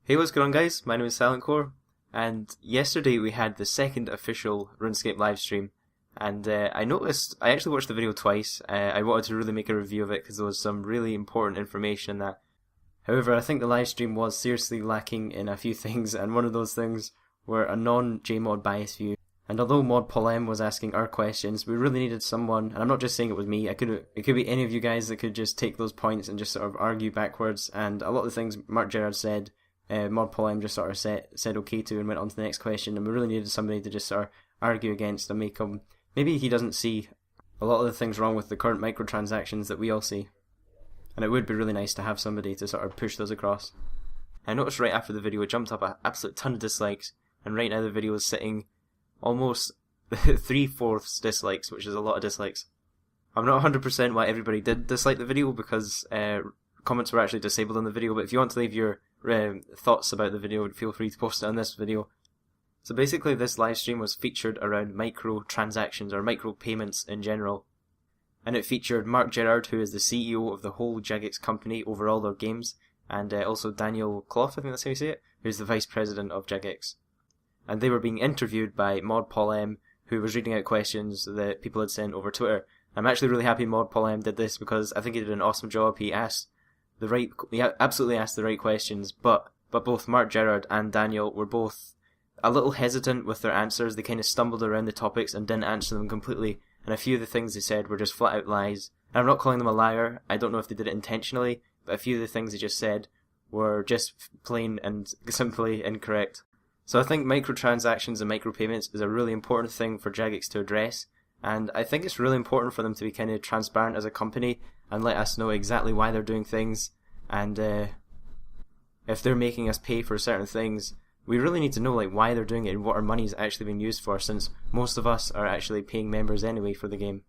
Hey, what's going on, guys? My name is Silentcore, and yesterday we had the second official RuneScape livestream, and I actually watched the video twice. I wanted to really make a review of it because there was some really important information in that. However, I think the livestream was seriously lacking in a few things, and one of those things were a non-JMod bias view. And although Mod Paul M was asking our questions, we really needed someone, and I'm not just saying it was me, it could be any of you guys that could just take those points and just sort of argue backwards, and a lot of the things Mark Gerard said, Mod Paul M just sort of said okay to and went on to the next question, and we really needed somebody to just sort of argue against and make him, maybe he doesn't see a lot of the things wrong with the current microtransactions that we all see. And it would be really nice to have somebody to sort of push those across. I noticed right after the video it jumped up an absolute ton of dislikes, and right now the video is sitting almost 3/4 dislikes, which is a lot of dislikes. I'm not 100% why everybody did dislike the video because comments were actually disabled on the video, but if you want to leave your thoughts about the video, feel free to post it on this video. So basically this live stream was featured around microtransactions or micro payments in general. And it featured Mark Gerard, who is the CEO of the whole Jagex company over all their games, and also Daniel Clough, I think that's how you say it, who's the vice president of Jagex. And they were being interviewed by Mod Paul M, who was reading out questions that people had sent over Twitter. I'm actually really happy Mod Paul M did this because I think he did an awesome job. He absolutely asked the right questions, but both Mark Gerard and Daniel were both a little hesitant with their answers. They kind of stumbled around the topics and didn't answer them completely, and a few of the things they said were just flat out lies. And I'm not calling them a liar, I don't know if they did it intentionally, but a few of the things they just said were just plain and simply incorrect. So I think microtransactions and micropayments is a really important thing for Jagex to address, and I think it's really important for them to be kind of transparent as a company and let us know exactly why they're doing things, and if they're making us pay for certain things, we really need to know like why they're doing it and what our money is actually being used for, since most of us are actually paying members anyway for the game.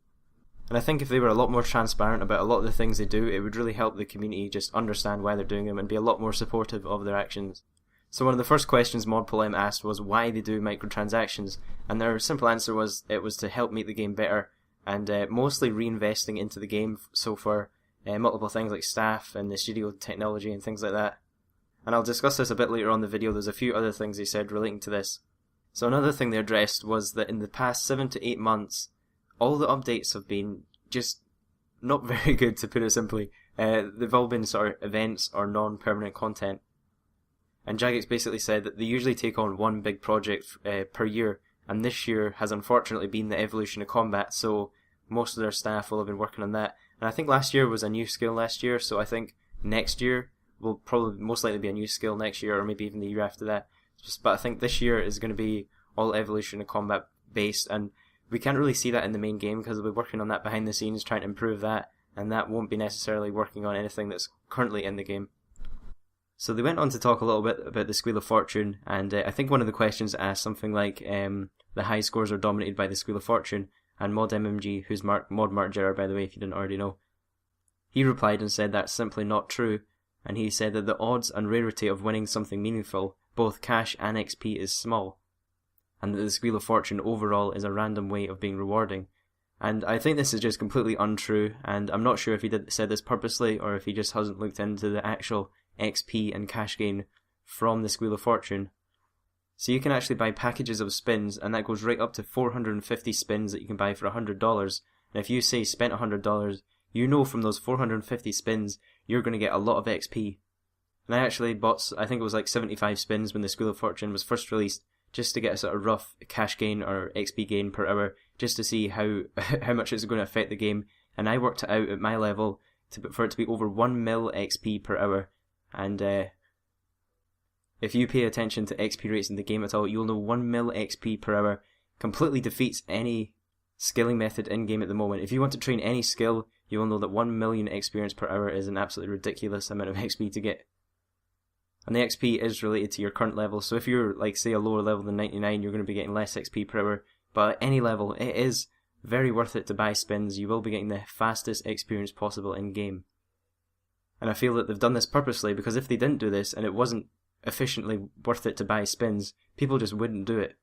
And I think if they were a lot more transparent about a lot of the things they do, it would really help the community just understand why they're doing them and be a lot more supportive of their actions. So one of the first questions Mod Paul M asked was why they do microtransactions, and their simple answer was it was to help make the game better, and mostly reinvesting into the game, so for multiple things like staff and the studio technology and things like that. And I'll discuss this a bit later on in the video. There's a few other things they said relating to this. So another thing they addressed was that in the past 7 to 8 months, all the updates have been just not very good, to put it simply. They've all been sort of events or non-permanent content. And Jagex basically said that they usually take on one big project per year, and this year has unfortunately been the evolution of combat, so most of their staff will have been working on that. And I think last year was a new skill last year, so I think next year will probably most likely be a new skill next year, or maybe even the year after that. But I think this year is going to be all evolution of combat based, and we can't really see that in the main game because they'll be working on that behind the scenes, trying to improve that, and that won't be necessarily working on anything that's currently in the game. So they went on to talk a little bit about the Squeal of Fortune, and I think one of the questions asked something like the high scores are dominated by the Squeal of Fortune, and Mod MMG, who's Mod Mark Gerard by the way if you didn't already know, he replied and said that's simply not true, and he said that the odds and rarity of winning something meaningful, both cash and XP, is small, and that the Squeal of Fortune overall is a random way of being rewarding. And I think this is just completely untrue, and I'm not sure if he said this purposely or if he just hasn't looked into the actual XP and cash gain from the Squeal of Fortune. So you can actually buy packages of spins, and that goes right up to 450 spins that you can buy for $100. And if you say spent $100, you know from those 450 spins you're going to get a lot of XP. And I actually bought, I think it was like 75 spins when the Squeal of Fortune was first released, just to get a sort of rough cash gain or XP gain per hour, just to see how much it's going to affect the game. And I worked it out at my level for it to be over 1 mil XP per hour. And if you pay attention to XP rates in the game at all, you'll know 1 mil XP per hour completely defeats any skilling method in-game at the moment. If you want to train any skill, you will know that 1 million experience per hour is an absolutely ridiculous amount of XP to get. And the XP is related to your current level, so if you're, like, say, a lower level than 99, you're going to be getting less XP per hour. But at any level, it is very worth it to buy spins. You will be getting the fastest experience possible in-game. And I feel that they've done this purposely, because if they didn't do this and it wasn't efficiently worth it to buy spins, people just wouldn't do it.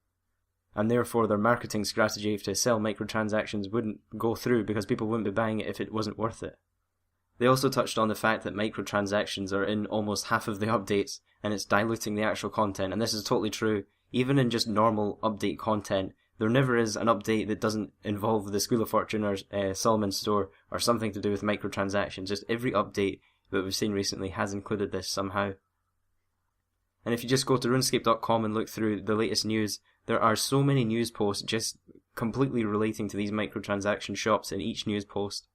And therefore their marketing strategy to sell microtransactions wouldn't go through because people wouldn't be buying it if it wasn't worth it. They also touched on the fact that microtransactions are in almost half of the updates, and it's diluting the actual content. And this is totally true. Even in just normal update content, there never is an update that doesn't involve the School of Fortune or Solomon's Store or something to do with microtransactions. Just every update that we've seen recently has included this somehow. And if you just go to runescape.com and look through the latest news, there are so many news posts just completely relating to these microtransaction shops in each news post.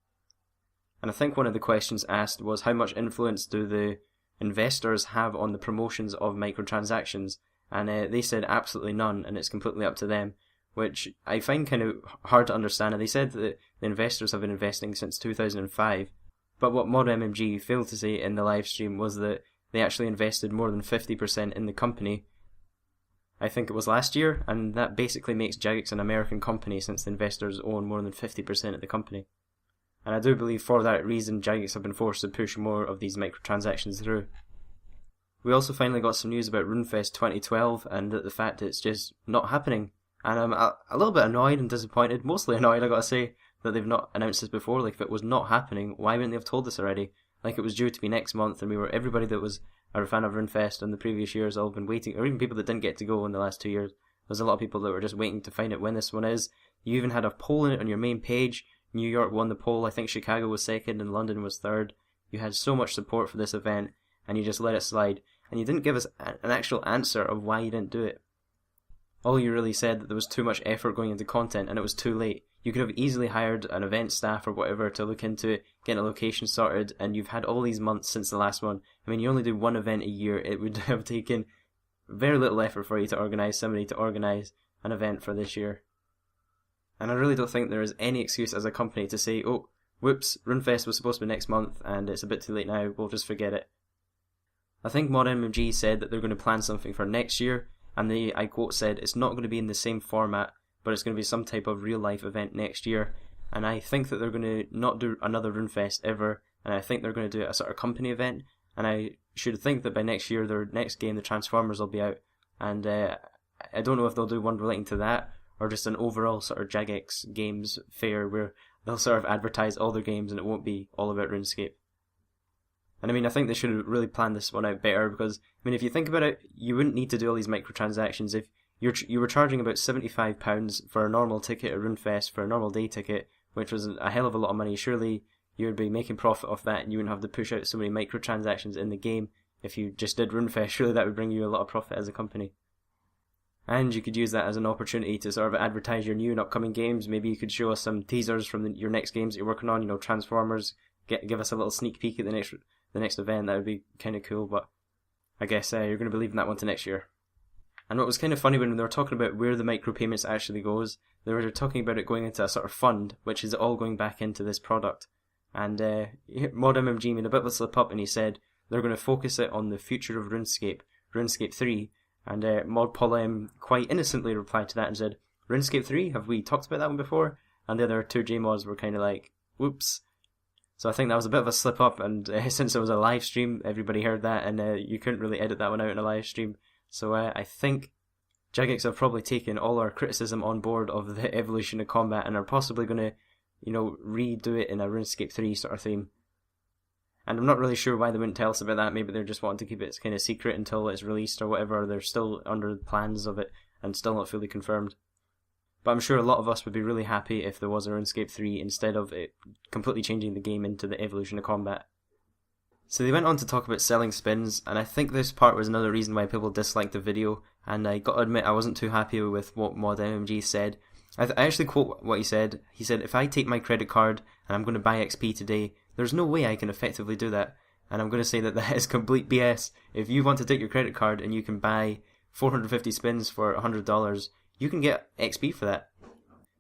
And I think one of the questions asked was, how much influence do the investors have on the promotions of microtransactions? And they said absolutely none, and it's completely up to them, which I find kind of hard to understand. And they said that the investors have been investing since 2005, but what ModMMG failed to say in the live stream was that they actually invested more than 50% in the company. I think it was last year, and that basically makes Jagex an American company since the investors own more than 50% of the company. And I do believe for that reason Jagex have been forced to push more of these microtransactions through. We also finally got some news about Runefest 2012 and the fact it's just not happening. And I'm a little bit annoyed and disappointed, mostly annoyed I gotta say, that they've not announced this before. Like, if it was not happening, why wouldn't they have told us already? Like, it was due to be next month, and everybody that was a fan of Runefest in the previous years all been waiting, or even people that didn't get to go in the last 2 years. There's a lot of people that were just waiting to find out when this one is. You even had a poll in it on your main page. New York won the poll. I think Chicago was second and London was third. You had so much support for this event, and you just let it slide. And you didn't give us an actual answer of why you didn't do it. All you really said that there was too much effort going into content and it was too late. You could have easily hired an event staff or whatever to look into it, get a location sorted, and you've had all these months since the last one. I mean, you only do one event a year. It would have taken very little effort for you to organise somebody to organise an event for this year. And I really don't think there is any excuse as a company to say, oh, whoops, Runefest was supposed to be next month and it's a bit too late now, we'll just forget it. I think ModMMG said that they're going to plan something for next year, and they, I quote, said it's not going to be in the same format, but it's going to be some type of real life event next year. And I think that they're going to not do another Runefest ever, and I think they're going to do a sort of company event, and I should think that by next year their next game, the Transformers, will be out, and I don't know if they'll do one relating to that, or just an overall sort of Jagex games fair where they'll sort of advertise all their games and it won't be all about RuneScape. And I mean, I think they should have really planned this one out better, because, I mean, if you think about it, you wouldn't need to do all these microtransactions if you were charging about £75 for a normal ticket at Runefest, for a normal day ticket, which was a hell of a lot of money. Surely you would be making profit off that and you wouldn't have to push out so many microtransactions in the game. If you just did Runefest, surely that would bring you a lot of profit as a company. And you could use that as an opportunity to sort of advertise your new and upcoming games. Maybe you could show us some teasers from your next games that you're working on, Transformers, give us a little sneak peek at the next event. That would be kind of cool, but I guess you're going to be leaving that one to next year. And what was kind of funny when they were talking about where the micropayments actually goes, they were talking about it going into a sort of fund, which is all going back into this product. And ModMMG made a bit of a slip up and he said they're going to focus it on the future of RuneScape, RuneScape 3. And ModPolem quite innocently replied to that and said, RuneScape 3? Have we talked about that one before? And the other two JMods were kind of like, whoops. So I think that was a bit of a slip up, and since it was a live stream, everybody heard that, and you couldn't really edit that one out in a live stream. So I think Jagex have probably taken all our criticism on board of the evolution of combat and are possibly going to, redo it in a RuneScape 3 sort of theme. And I'm not really sure why they wouldn't tell us about that. Maybe they're just wanting to keep it kind of secret until it's released or whatever. They're still under plans of it and still not fully confirmed. But I'm sure a lot of us would be really happy if there was a RuneScape 3 instead of it completely changing the game into the evolution of combat. So they went on to talk about selling spins, and I think this part was another reason why people disliked the video, and I got to admit I wasn't too happy with what ModMMG said. I actually quote what he said. He said, if I take my credit card and I'm going to buy XP today, there's no way I can effectively do that. And I'm going to say that is complete BS. If you want to take your credit card and you can buy 450 spins for $100, you can get XP for that.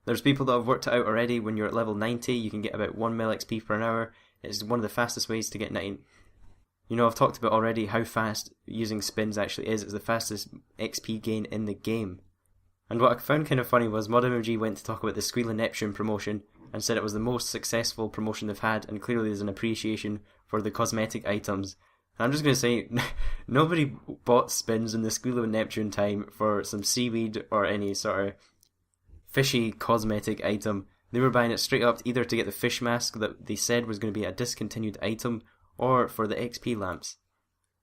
There's people that have worked it out already. When you're at level 90, you can get about 1 mil XP per hour. It's one of the fastest ways to get 90. I've talked about already how fast using spins actually is. It's the fastest XP gain in the game. And what I found kind of funny was ModMMG went to talk about the Squeal of Neptune promotion and said it was the most successful promotion they've had, and clearly there's an appreciation for the cosmetic items. And I'm just going to say, nobody bought spins in the Squeal of Neptune time for some seaweed or any sort of fishy cosmetic item. They were buying it straight up either to get the fish mask that they said was going to be a discontinued item, or for the XP lamps.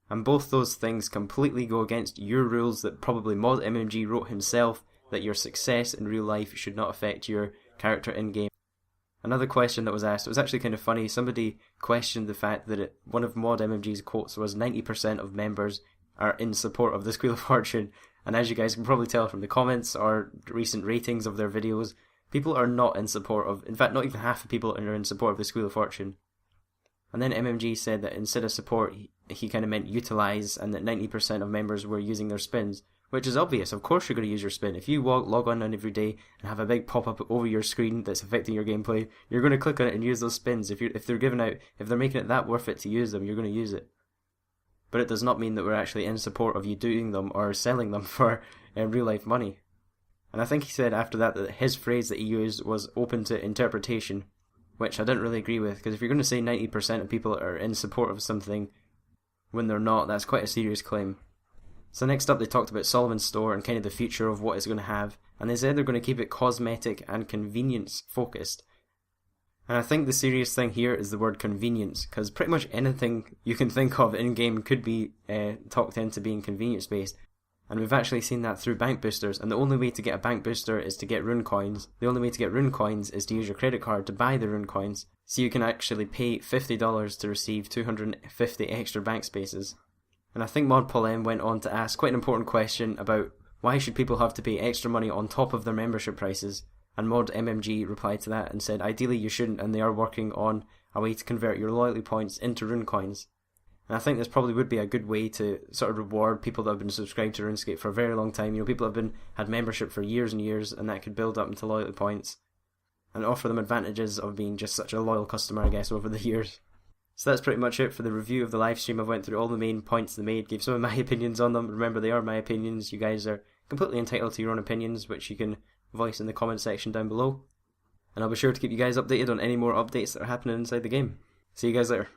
And both those things completely go against your rules that probably Mod MMG wrote himself, that your success in real life should not affect your character in-game. Another question that was asked, it was actually kind of funny, somebody questioned the fact that one of Mod MMG's quotes was 90% of members are in support of this Wheel of Fortune, and as you guys can probably tell from the comments or recent ratings of their videos, people are not in support of, in fact not even half the people are in support of this Wheel of Fortune. And then MMG said that instead of support, he kind of meant utilise, and that 90% of members were using their spins, which is obvious. Of course you're going to use your spin. If you log on every day and have a big pop-up over your screen that's affecting your gameplay, you're going to click on it and use those spins. If they're giving out, if they're making it that worth it to use them, you're going to use it. But it does not mean that we're actually in support of you doing them or selling them for real life money. And I think he said after that his phrase that he used was open to interpretation, which I didn't really agree with, because if you're going to say 90% of people are in support of something when they're not, that's quite a serious claim. So next up they talked about Solomon's store and kind of the future of what it's going to have, and they said they're going to keep it cosmetic and convenience focused. And I think the serious thing here is the word convenience, because pretty much anything you can think of in-game could be talked into being convenience based. And we've actually seen that through bank boosters, and the only way to get a bank booster is to get rune coins. The only way to get rune coins is to use your credit card to buy the rune coins, so you can actually pay $50 to receive 250 extra bank spaces. And I think Mod Paul M went on to ask quite an important question about why should people have to pay extra money on top of their membership prices, and Mod MMG replied to that and said ideally you shouldn't, and they are working on a way to convert your loyalty points into rune coins. And I think this probably would be a good way to sort of reward people that have been subscribed to RuneScape for a very long time. You know, people have had membership for years and years, and that could build up into loyalty points and offer them advantages of being just such a loyal customer, I guess, over the years. So that's pretty much it for the review of the live stream. I went through all the main points they made, gave some of my opinions on them. Remember, they are my opinions. You guys are completely entitled to your own opinions, which you can voice in the comment section down below. And I'll be sure to keep you guys updated on any more updates that are happening inside the game. See you guys later.